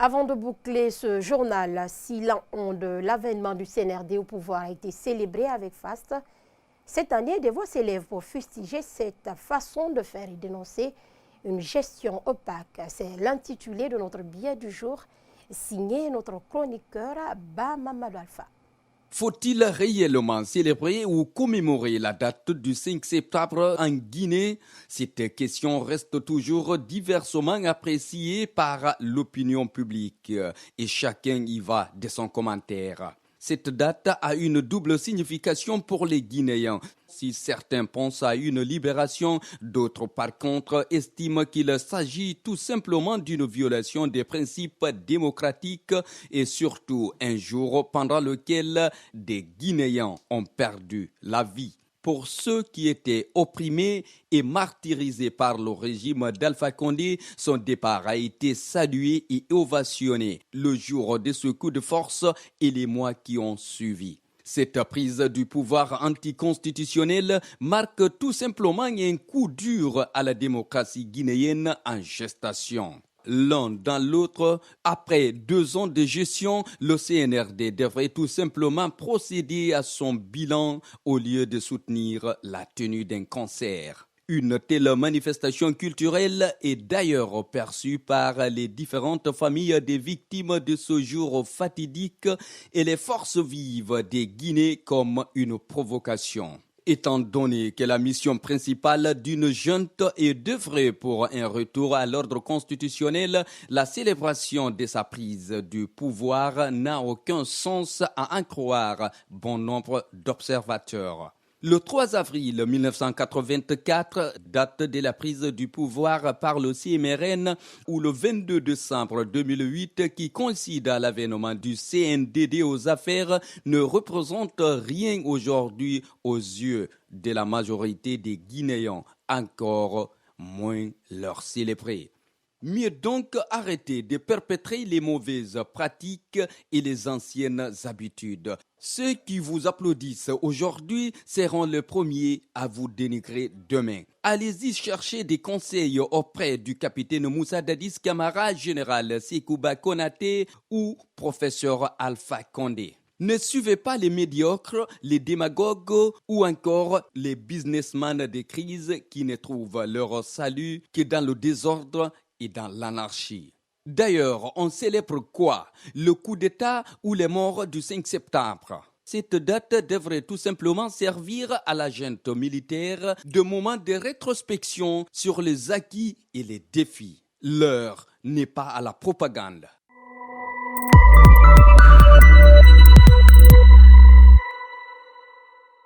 Avant de boucler ce journal, si l'an de l'avènement du CNRD au pouvoir a été célébré avec faste, cette année, des voix s'élèvent pour fustiger cette façon de faire et dénoncer une gestion opaque. C'est l'intitulé de notre billet du jour, signé notre chroniqueur Ba Mamadou Alpha. Faut-il réellement célébrer ou commémorer la date du 5 septembre en Guinée? Cette question reste toujours diversement appréciée par l'opinion publique et chacun y va de son commentaire. Cette date a une double signification pour les Guinéens. Si certains pensent à une libération, d'autres par contre estiment qu'il s'agit tout simplement d'une violation des principes démocratiques et surtout un jour pendant lequel des Guinéens ont perdu la vie. Pour ceux qui étaient opprimés et martyrisés par le régime d'Alpha Condé, son départ a été salué et ovationné le jour de ce coup de force et les mois qui ont suivi. Cette prise du pouvoir anticonstitutionnel marque tout simplement un coup dur à la démocratie guinéenne en gestation. L'un dans l'autre, après 2 ans de gestion, le CNRD devrait tout simplement procéder à son bilan au lieu de soutenir la tenue d'un concert. Une telle manifestation culturelle est d'ailleurs perçue par les différentes familles des victimes de ce jour fatidique et les forces vives des Guinées comme une provocation. Étant donné que la mission principale d'une junte est d'œuvrer pour un retour à l'ordre constitutionnel, la célébration de sa prise du pouvoir n'a aucun sens à en croire bon nombre d'observateurs. Le 3 avril 1984, date de la prise du pouvoir par le CMRN, ou le 22 décembre 2008, qui coïncide à l'avènement du CNDD aux affaires, ne représente rien aujourd'hui aux yeux de la majorité des Guinéens, encore moins leur célébrer. Mieux donc arrêter de perpétrer les mauvaises pratiques et les anciennes habitudes. Ceux qui vous applaudissent aujourd'hui seront les premiers à vous dénigrer demain. Allez-y chercher des conseils auprès du capitaine Moussa Dadis Camara, général Sekouba Konaté ou professeur Alpha Condé. Ne suivez pas les médiocres, les démagogues ou encore les businessmen de crise qui ne trouvent leur salut que dans le désordre et dans l'anarchie. D'ailleurs, on célèbre quoi? Le coup d'État ou les morts du 5 septembre? Cette date devrait tout simplement servir à la junte militaire de moment de rétrospection sur les acquis et les défis. L'heure n'est pas à la propagande.